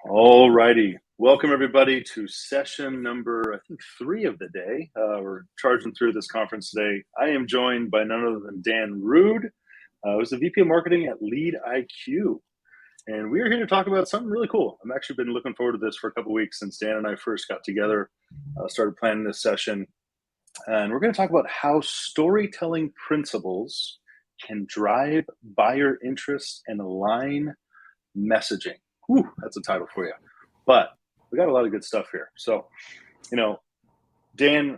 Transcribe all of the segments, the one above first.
All righty. Welcome, everybody, to session number, I think, 3 of the day. We're charging through this conference today. I am joined by none other than Dan Rood, who's the VP of Marketing at LeadIQ. And we are here to talk about something really cool. I've actually been looking forward to this for a couple of weeks since Dan and I first got together, started planning this session. And we're going to talk about how storytelling principles can drive buyer interest and align messaging. Whew, that's a title for you. But we got a lot of good stuff here. So, Dan,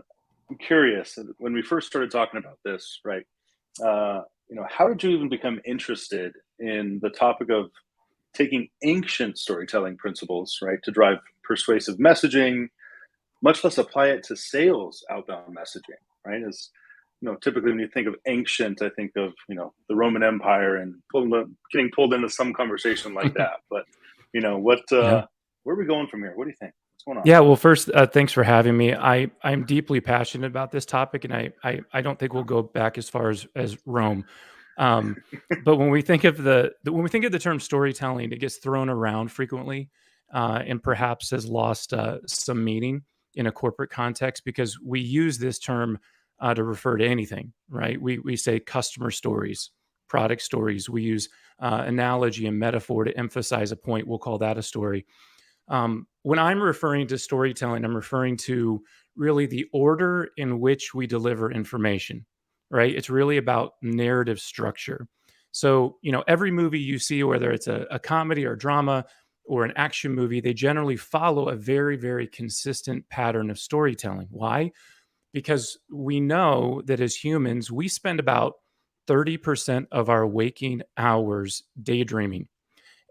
I'm curious, when we first started talking about this, right? How did you even become interested in the topic of taking ancient storytelling principles, right, to drive persuasive messaging, much less apply it to sales outbound messaging, right? As typically when you think of ancient, I think of the Roman Empire and getting pulled into some conversation like that. But where are we going from here? What do you think? What's going on? Yeah, well, first, thanks for having me. I'm deeply passionate about this topic, and I don't think we'll go back as far as Rome. But when we think of the term storytelling, it gets thrown around frequently, and perhaps has lost some meaning in a corporate context because we use this term to refer to anything, right? We say customer stories, product stories. We use analogy and metaphor to emphasize a point. We'll call that a story. When I'm referring to storytelling, I'm referring to really the order in which we deliver information, right? It's really about narrative structure. So, every movie you see, whether it's a comedy or drama or an action movie, they generally follow a very, very consistent pattern of storytelling. Why? Because we know that as humans, we spend about 30% of our waking hours daydreaming.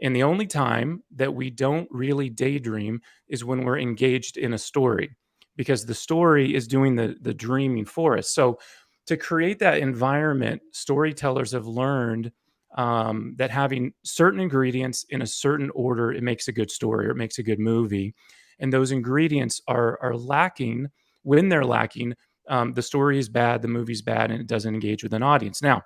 And the only time that we don't really daydream is when we're engaged in a story, because the story is doing the dreaming for us. So, to create that environment, storytellers have learned that having certain ingredients in a certain order, it makes a good story or it makes a good movie. And those ingredients are lacking. When they're lacking, the story is bad, the movie's bad, and it doesn't engage with an audience. Now,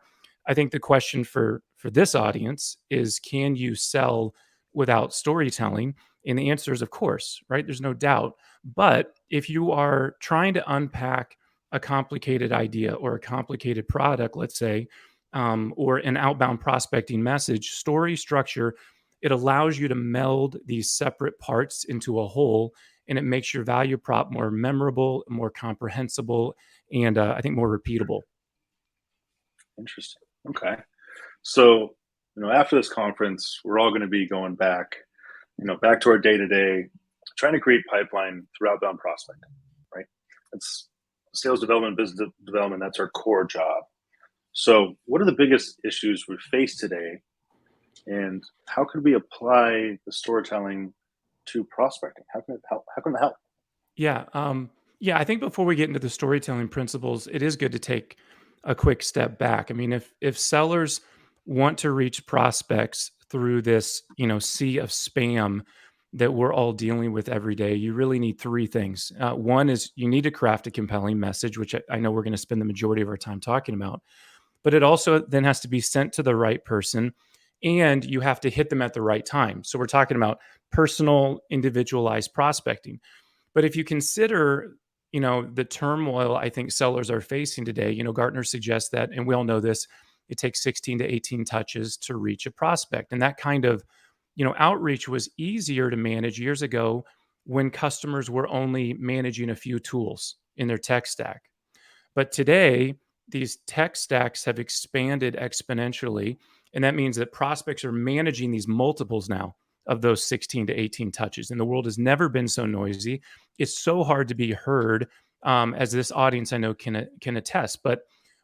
I think the question for this audience is, can you sell without storytelling? And the answer is, of course, right? There's no doubt. But if you are trying to unpack a complicated idea or a complicated product, let's say, or an outbound prospecting message, story structure, it allows you to meld these separate parts into a whole, and it makes your value prop more memorable, more comprehensible, and I think more repeatable. Interesting. Okay. So, after this conference, we're all going to be going back, back to our day-to-day, trying to create pipeline through outbound prospecting, right? That's sales development, business development. That's our core job. So what are the biggest issues we face today, and how could we apply the storytelling to prospecting? How can it help? How can it help? Yeah. I think before we get into the storytelling principles, it is good to take a quick step back. I mean, if sellers want to reach prospects through this, sea of spam that we're all dealing with every day, you really need 3 things. One is you need to craft a compelling message, which I know we're going to spend the majority of our time talking about, but it also then has to be sent to the right person, and you have to hit them at the right time. So we're talking about personal, individualized prospecting. But if you consider, the turmoil I think sellers are facing today, Gartner suggests that, and we all know this, it takes 16 to 18 touches to reach a prospect. And that kind of, outreach was easier to manage years ago when customers were only managing a few tools in their tech stack. But today, these tech stacks have expanded exponentially. And that means that prospects are managing these multiples now of those 16 to 18 touches. And the world has never been so noisy. It's so hard to be heard, as this audience I know can attest. But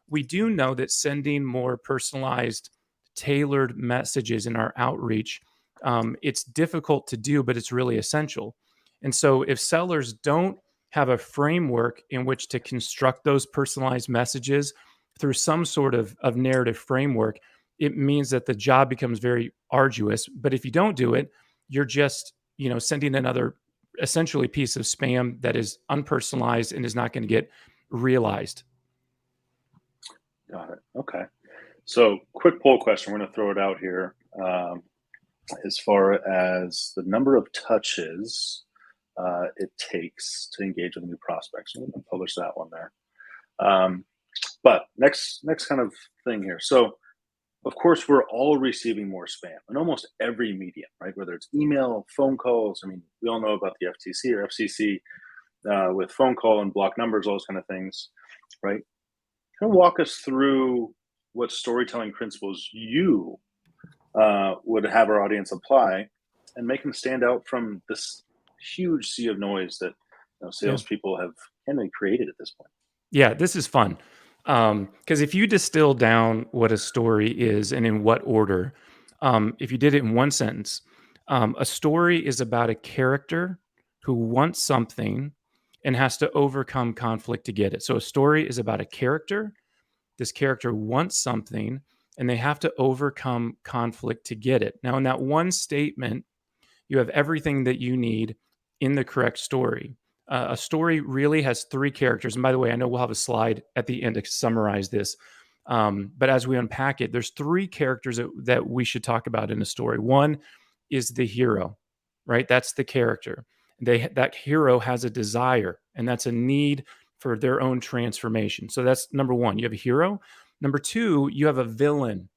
we do know that sending more personalized, tailored messages in our outreach, it's difficult to do, but it's really essential. And so if sellers don't have a framework in which to construct those personalized messages through some sort of narrative framework, it means that the job becomes very arduous. But if you don't do it, you're just, sending another essentially piece of spam that is unpersonalized and is not going to get realized. Got it. Okay. So quick poll question. We're going to throw it out here. as far as the number of touches it takes to engage with a new prospect. So I'm going to publish that one there. But next kind of thing here. So of course, we're all receiving more spam in almost every medium, right? Whether it's email, phone calls. I mean, we all know about the FTC or FCC with phone call and block numbers, all those kind of things, right? Kind of walk us through what storytelling principles you would have our audience apply and make them stand out from this huge sea of noise that salespeople have kind of created at this point. Yeah, this is fun. Because if you distill down what a story is and in what order, if you did it in one sentence, a story is about a character who wants something and has to overcome conflict to get it. So a story is about a character. This character wants something and they have to overcome conflict to get it. Now, in that one statement, you have everything that you need in the correct story. A story really has three characters. And by the way, I know we'll have a slide at the end to summarize this. But as we unpack it, there's three characters that we should talk about in a story. One is the hero, right? That's the character. That hero has a desire, and that's a need for their own transformation. So that's number one. You have a hero. Number two, you have a villain,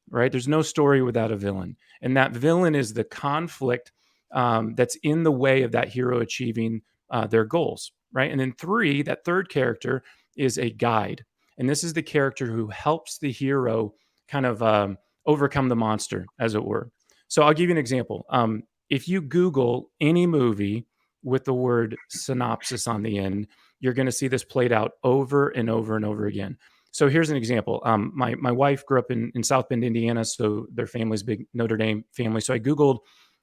right? There's no story without a villain. And that villain is the conflict that's in the way of that hero achieving their goals, right? And then three, that third character is a guide. And this is the character who helps the hero kind of overcome the monster, as it were. So I'll give you an example. If you Google any movie with the word synopsis on the end, you're going to see this played out over and over and over again. So here's an example. My wife grew up in South Bend, Indiana, so their family's big Notre Dame family. So I Googled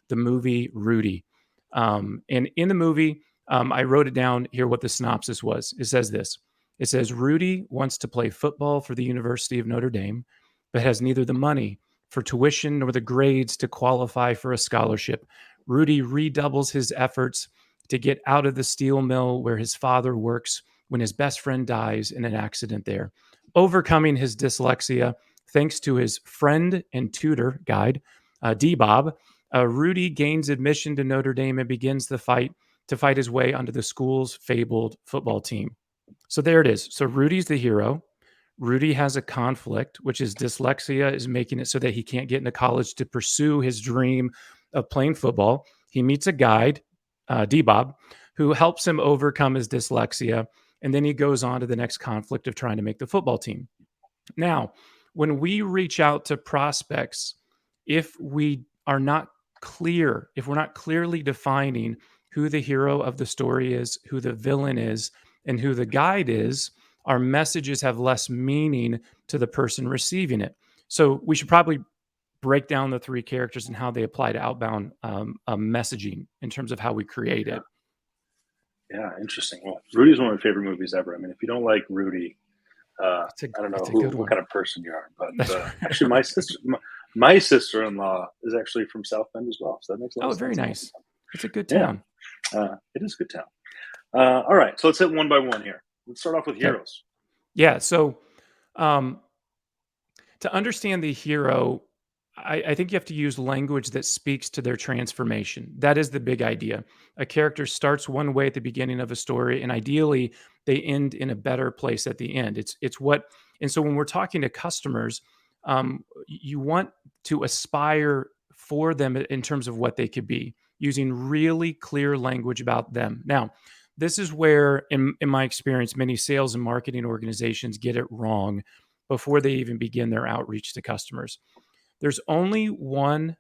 the movie Rudy. And in the movie, I wrote it down here what the synopsis was. It says this. It says, Rudy wants to play football for the University of Notre Dame, but has neither the money for tuition nor the grades to qualify for a scholarship. Rudy redoubles his efforts to get out of the steel mill where his father works when his best friend dies in an accident there. Overcoming his dyslexia, thanks to his friend and tutor guide, D-Bob, Rudy gains admission to Notre Dame and begins the fight to fight his way onto the school's fabled football team. So there it is. So Rudy's the hero. Rudy has a conflict, which is dyslexia is making it so that he can't get into college to pursue his dream of playing football. He meets a guide, D-Bob, who helps him overcome his dyslexia. And then he goes on to the next conflict of trying to make the football team. Now, when we reach out to prospects, if we are not clear, if we're not clearly defining who the hero of the story is, who the villain is, and who the guide is, our messages have less meaning to the person receiving it. So we should probably break down the three characters and how they apply to outbound messaging in terms of how we create it. Yeah, interesting. Well, Rudy's one of my favorite movies ever. I mean, if you don't like Rudy, I don't know what kind of person you are, but actually, my sister-in-law is actually from South Bend as well, so that makes a lot of sense. Oh, very nice. It's a good town. Yeah, it is a good town. All right, so let's hit one by one here. Let's start off with heroes. Yeah. So, to understand the hero, I think you have to use language that speaks to their transformation. That is the big idea. A character starts one way at the beginning of a story, and ideally, they end in a better place at the end. It's what, and so when we're talking to customers, you want to aspire for them in terms of what they could be, using really clear language about them. Now, this is where, in my experience, many sales and marketing organizations get it wrong before they even begin their outreach to customers. There's only room,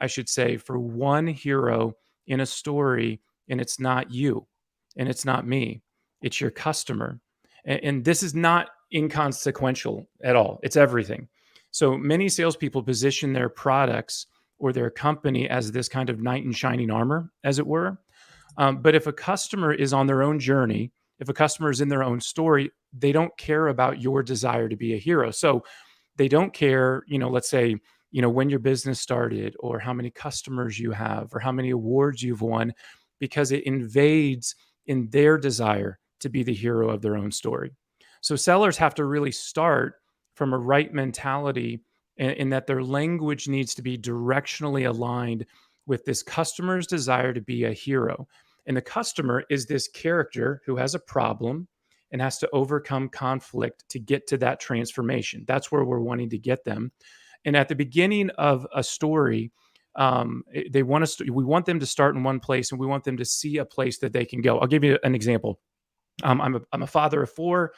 I should say, for one hero in a story, and it's not you, and it's not me. It's your customer. And this is not inconsequential at all. It's everything. So many salespeople position their products or their company as this kind of knight in shining armor, as it were. But if a customer is on their own journey, if a customer is in their own story, they don't care about your desire to be a hero. So they don't care, let's say, when your business started or how many customers you have or how many awards you've won, because it invades in their desire to be the hero of their own story. So sellers have to really start from a right mentality and that their language needs to be directionally aligned with this customer's desire to be a hero. And the customer is this character who has a problem and has to overcome conflict to get to that transformation. That's where we're wanting to get them. And at the beginning of a story, they want us. We want them to start in one place, and we want them to see a place that they can go. I'll give you an example. I'm a father of four.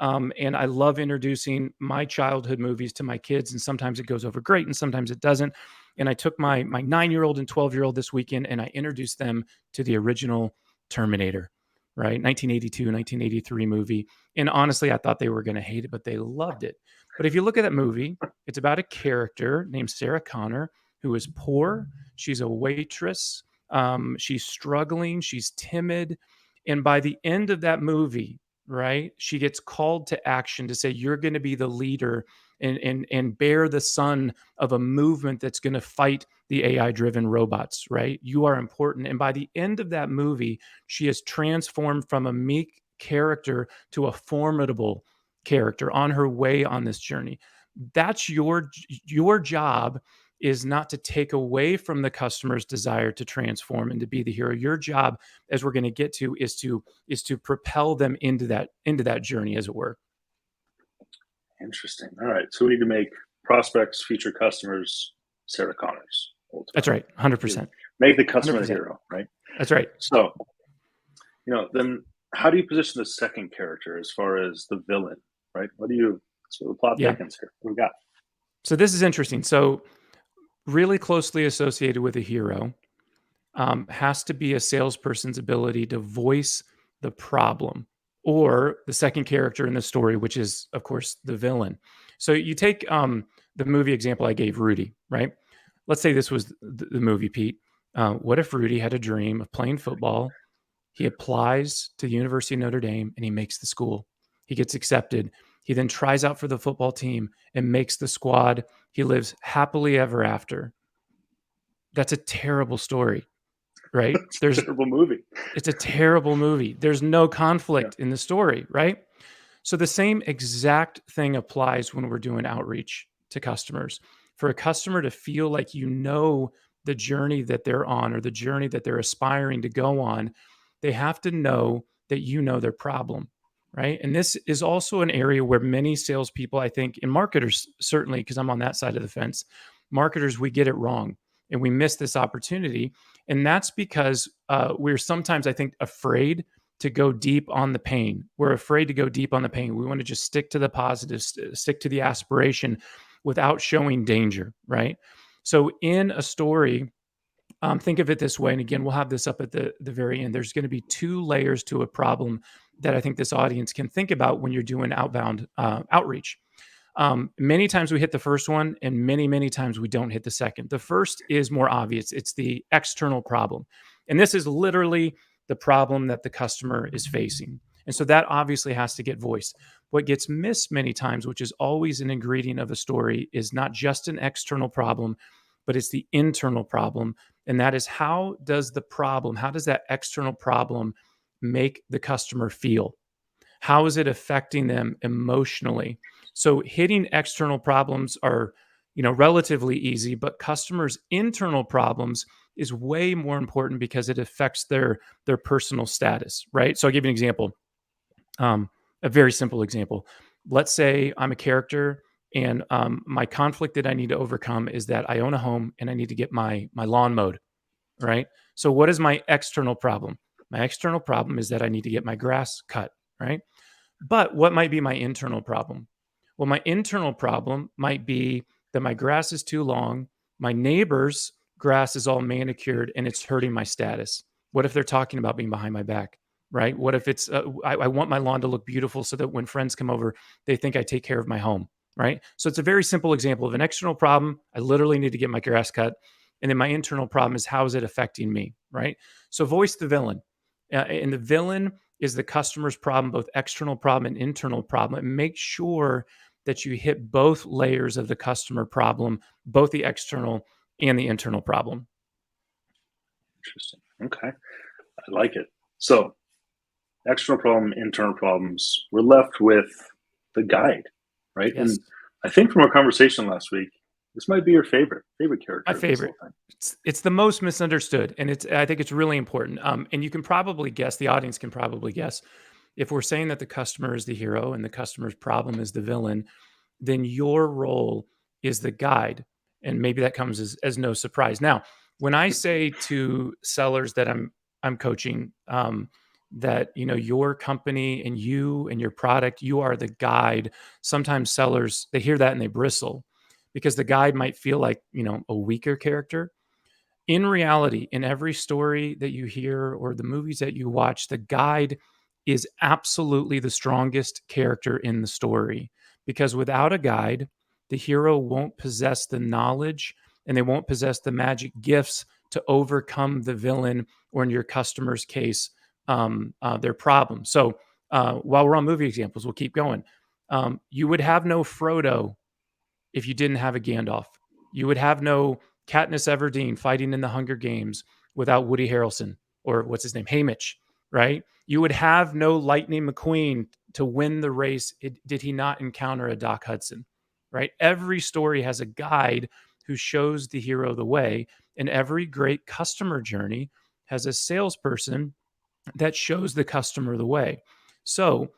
And I love introducing my childhood movies to my kids, and sometimes it goes over great, and sometimes it doesn't. And I took my 9-year-old and 12-year-old this weekend, and I introduced them to the original Terminator, right? 1982, 1983 movie. And honestly, I thought they were going to hate it, but they loved it. But if you look at that movie, it's about a character named Sarah Connor who is poor. She's a waitress. She's struggling. She's timid. And by the end of that movie, right, she gets called to action to say, you're going to be the leader and bear the son of a movement that's going to fight the AI driven robots, right? You are important. And by the end of that movie, she is transformed from a meek character to a formidable character on her way on this journey. That's your job, is not to take away from the customer's desire to transform and to be the hero. Your job, as we're going to get to, is to propel them into that journey, as it were. Interesting. All right. So we need to make prospects, future customers, Sarah Connors. Ultimately. That's right. 100%. Make the customer 100%. the hero, right? That's right. So, then how do you position the second character as far as the villain, right? So the plot thickens here. What we got? So this is interesting. So really closely associated with a hero has to be a salesperson's ability to voice the problem, or the second character in the story, which is, of course, the villain. So you take the movie example I gave, Rudy, right? Let's say this was the movie, Pete. What if Rudy had a dream of playing football? He applies to the University of Notre Dame and he makes the school. He gets accepted. He then tries out for the football team and makes the squad. He lives happily ever after. That's a terrible story, right? It's a terrible movie. It's a terrible movie. There's no conflict in the story, right? So the same exact thing applies when we're doing outreach to customers. For a customer to feel like the journey that they're on, or the journey that they're aspiring to go on, they have to know that you know their problem, right? And this is also an area where many salespeople, I think, and marketers certainly, because I'm on that side of the fence, marketers, we get it wrong and we miss this opportunity. And that's because we're sometimes, I think, afraid to go deep on the pain. We're afraid to go deep on the pain. We want to just stick to the positives, stick to the aspiration without showing danger, right? So in a story, think of it this way. And again, we'll have this up at the very end. There's going to be 2 layers to a problem that I think this audience can think about when you're doing outbound outreach. Many times we hit the first one, and many times we don't hit the second. The first is more obvious. It's the external problem. And this is literally the problem that the customer is facing. And so that obviously has to get voiced. What gets missed many times, which is always an ingredient of a story, is not just an external problem, but it's the internal problem. And that is, how does that external problem make the customer feel? How is it affecting them emotionally? So hitting external problems are, relatively easy, but customers' internal problems is way more important because it affects their personal status, right? So I'll give you an example, a very simple example. Let's say I'm a character, and my conflict that I need to overcome is that I own a home and I need to get my lawn mowed, right? So what is my external problem? My external problem is that I need to get my grass cut, right? But what might be my internal problem? Well, my internal problem might be that my grass is too long, my neighbor's grass is all manicured, and it's hurting my status. What if they're talking about being behind my back, right? What if it's, I want my lawn to look beautiful so that when friends come over, they think I take care of my home, right? So it's a very simple example of an external problem. I literally need to get my grass cut. And then my internal problem is, how is it affecting me, right? So voice the villain. And the villain is the customer's problem, both external problem and internal problem. And make sure that you hit both layers of the customer problem, both the external and the internal problem. Interesting. Okay. I like it. So external problem, internal problems, we're left with the guide, right? Yes. And I think from our conversation last week, This might be your favorite character My of this favorite. whole thing. It's the most misunderstood, and I think it's really important. And you can probably guess, the audience can probably guess, if we're saying that the customer is the hero and the customer's problem is the villain, then your role is the guide. And maybe that comes as no surprise. Now, when I say to sellers that I'm coaching, that your company and you and your product, you are the guide. Sometimes sellers, they hear that and they bristle, because the guide might feel like a weaker character. In reality, in every story that you hear or the movies that you watch, the guide is absolutely the strongest character in the story, because without a guide, the hero won't possess the knowledge and they won't possess the magic gifts to overcome the villain, or in your customer's case, their problem. So, while we're on movie examples, we'll keep going. You would have no Frodo if you didn't have a Gandalf. You would have no Katniss Everdeen fighting in the Hunger Games without Woody Harrelson, or what's his name, Haymitch, right? You would have no Lightning McQueen to win the race did he not encounter a Doc Hudson, right? Every story has a guide who shows the hero the way, and every great customer journey has a salesperson that shows the customer the way. So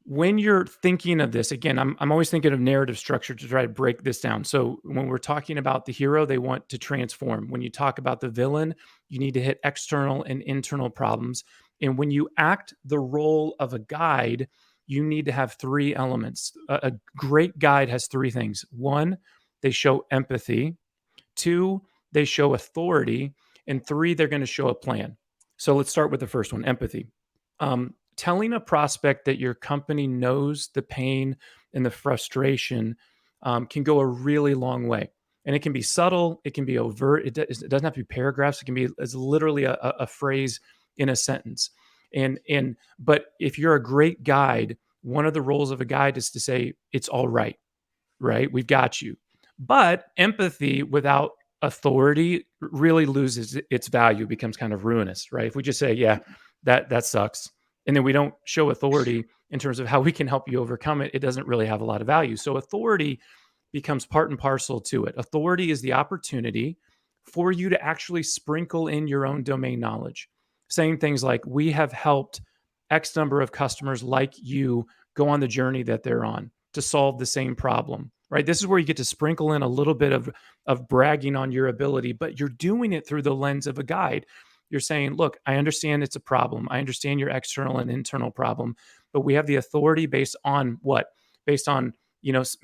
when you're thinking of this, again, I'm always thinking of narrative structure to try to break this down. So when we're talking about the hero, they want to transform. When you talk about the villain, you need to hit external and internal problems. And when you act the role of a guide, you need to have three elements. A great guide has three things. One, they show empathy. Two, they show authority. And three, they're going to show a plan. So let's start with the first one, empathy. Telling a prospect that your company knows the pain and the frustration can go a really long way. And it can be subtle, it can be overt, it doesn't have to be paragraphs, it can be as literally a phrase in a sentence. But if you're a great guide, one of the roles of a guide is to say, it's all right, right? We've got you. But empathy without authority really loses its value, becomes kind of ruinous, right? If we just say, yeah, that sucks, and then we don't show authority in terms of how we can help you overcome it, it doesn't really have a lot of value. So authority becomes part and parcel to it. Authority is the opportunity for you to actually sprinkle in your own domain knowledge, saying things like, we have helped X number of customers like you go on the journey that they're on to solve the same problem, right? This is where you get to sprinkle in a little bit of bragging on your ability, but you're doing it through the lens of a guide. You're saying, look, I understand it's a problem. I understand your external and internal problem, but we have the authority based on what? Based on,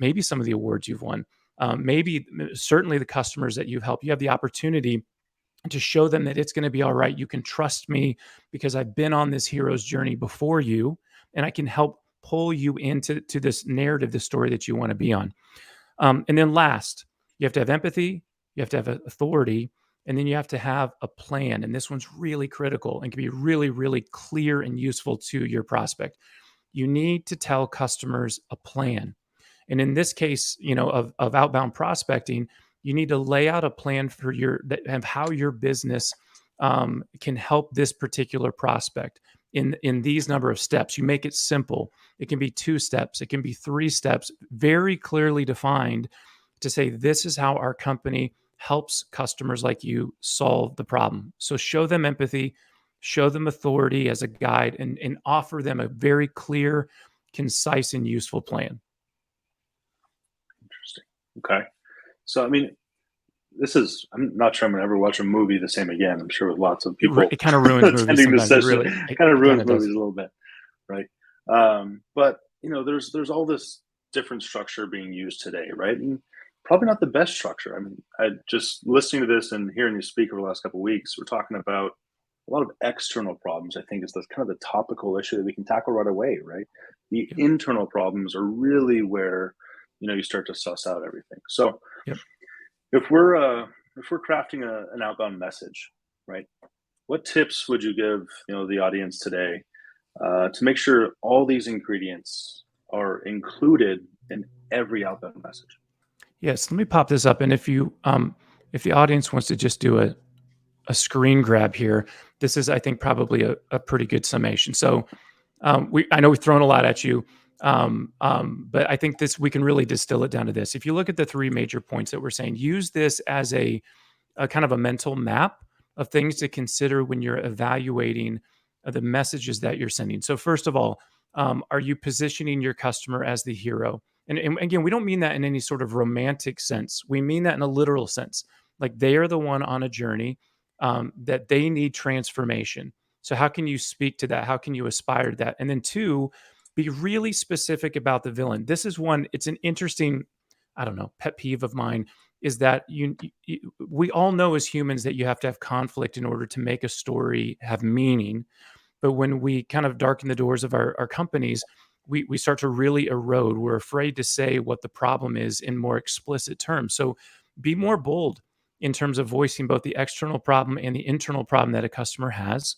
maybe some of the awards you've won, maybe certainly the customers that you've helped. You have the opportunity to show them that it's going to be all right. You can trust me because I've been on this hero's journey before you, and I can help pull you into this narrative, the story that you want to be on. And then last, you have to have empathy, you have to have authority, and then you have to have a plan. And this one's really critical and can be really, really clear and useful to your prospect. You need to tell customers a plan. And in this case, of outbound prospecting, you need to lay out a plan for of how your business can help this particular prospect in these number of steps. You make it simple. It can be 2 steps. It can be 3 steps, very clearly defined, to say, this is how our company helps customers like you solve the problem. So show them empathy, show them authority as a guide, and offer them a very clear, concise, and useful plan. Interesting. Okay. So, I mean, I'm not sure I'm going to ever watch a movie the same again. I'm sure with lots of people It kind of ruins movies attending this sometimes. session, It kind of ruins kinda movies does. a little bit, right? But there's all this different structure being used today, right? And probably not the best structure. I mean, I just listening to this and hearing you speak over the last couple of weeks, we're talking about a lot of external problems. I think is the kind of the topical issue that we can tackle right away, right? The Yep. internal problems are really where you start to suss out everything. So Yep. if we're crafting an outbound message, right? What tips would you give the audience today to make sure all these ingredients are included in every outbound message? Yes, let me pop this up, and if the audience wants to just do a screen grab here, this is, I think, probably a pretty good summation. So, I know we've thrown a lot at you. But I think we can really distill it down to this. If you look at the three major points that we're saying, use this as a kind of a mental map of things to consider when you're evaluating the messages that you're sending. So first of all, are you positioning your customer as the hero? And again, we don't mean that in any sort of romantic sense. We mean that in a literal sense. Like they are the one on a journey that they need transformation. So how can you speak to that? How can you aspire to that? And then two, be really specific about the villain. This is one, it's an interesting, I don't know, pet peeve of mine is that we all know as humans that you have to have conflict in order to make a story have meaning. But when we kind of darken the doors of our companies, we start to really erode. We're afraid to say what the problem is in more explicit terms. So be more bold in terms of voicing both the external problem and the internal problem that a customer has.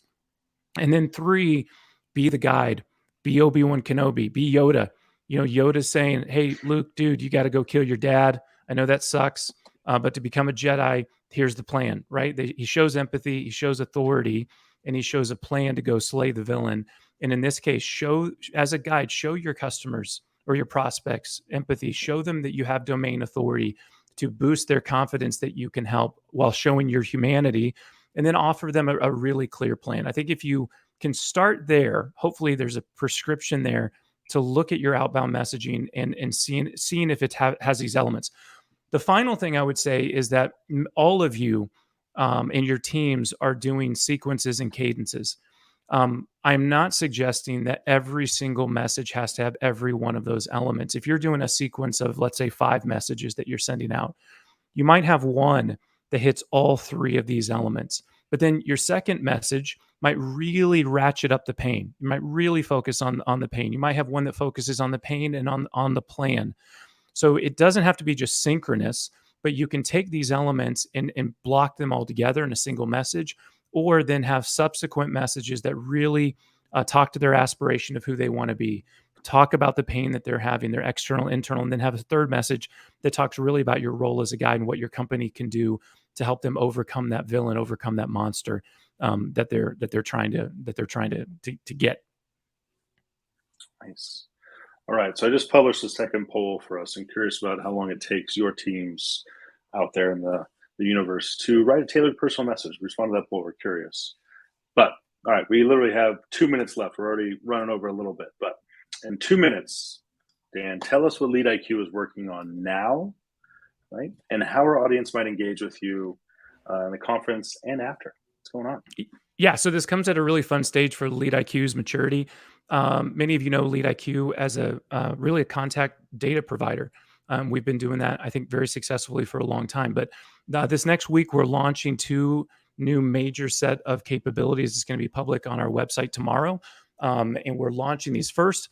And then three, be the guide, be Obi-Wan Kenobi, be Yoda. You know, Yoda's saying, hey, Luke, dude, you got to go kill your dad. I know that sucks, but to become a Jedi, here's the plan, right? He shows empathy, he shows authority, and he shows a plan to go slay the villain. And in this case, as a guide, show your customers or your prospects empathy, show them that you have domain authority to boost their confidence that you can help while showing your humanity, and then offer them a really clear plan. I think if you can start there, hopefully there's a prescription there to look at your outbound messaging and seeing if it has these elements. The final thing I would say is that all of you and your teams are doing sequences and cadences. I'm not suggesting that every single message has to have every one of those elements. If you're doing a sequence of, let's say, 5 messages that you're sending out, you might have one that hits all 3 of these elements. But then your second message might really ratchet up the pain. You might really focus on the pain. You might have one that focuses on the pain and on the plan. So it doesn't have to be just synchronous, but you can take these elements and block them all together in a single message, or then have subsequent messages that really talk to their aspiration of who they want to be, talk about the pain that they're having, their external, internal, and then have a third message that talks really about your role as a guide and what your company can do to help them overcome that villain, overcome that monster that they're trying to get. Nice. All right. So I just published the second poll for us. I'm curious about how long it takes your teams out there in the universe to write a tailored personal message. Respond to that poll. We're curious. But all right, we literally have 2 minutes left. We're already running over a little bit. But in 2 minutes, Dan, tell us what LeadIQ is working on now, right? And how our audience might engage with you in the conference and after. What's going on? Yeah, so this comes at a really fun stage for LeadIQ's maturity. Many of you know LeadIQ as really a contact data provider. We've been doing that, I think, very successfully for a long time. But this next week, we're launching 2 new major set of capabilities. It's going to be public on our website tomorrow. And we're launching these first.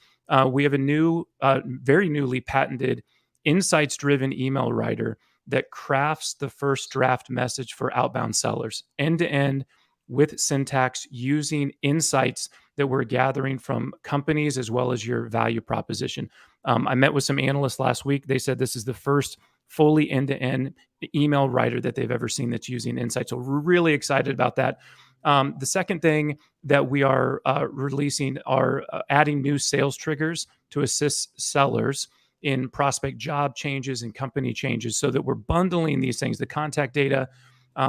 We have a new, very newly patented insights-driven email writer that crafts the first draft message for outbound sellers, end-to-end, with syntax, using insights that we're gathering from companies as well as your value proposition. I met with some analysts last week. They said this is the first fully end-to-end email writer that they've ever seen that's using insights. So we're really excited about that. The second thing that we are releasing are adding new sales triggers to assist sellers in prospect job changes and company changes, so that we're bundling these things, the contact data,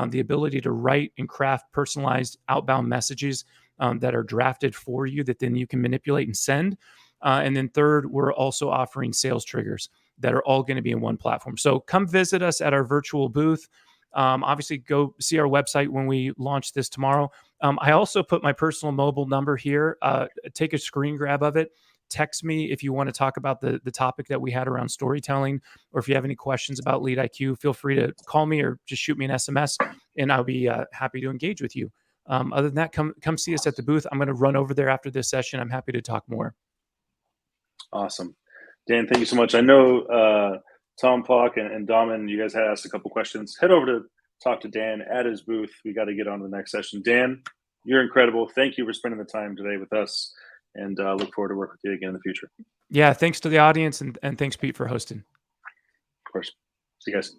the ability to write and craft personalized outbound messages that are drafted for you that then you can manipulate and send. And then third, we're also offering sales triggers that are all going to be in one platform. So come visit us at our virtual booth. Obviously, go see our website when we launch this tomorrow. I also put my personal mobile number here. Take a screen grab of it. Text me if you want to talk about the topic that we had around storytelling, or if you have any questions about LeadIQ, feel free to call me or just shoot me an SMS, and I'll be happy to engage with you. Other than that, come see us at the booth. I'm going to run over there after this session. I'm happy to talk more. Awesome. Dan, thank you so much. I know Tom Falk and Daman, you guys had asked a couple questions. Head over to talk to Dan at his booth. We got to get on to the next session. Dan, you're incredible. Thank you for spending the time today with us, and look forward to working with you again in the future. Yeah, thanks to the audience, and thanks, Pete, for hosting. Of course. See you guys.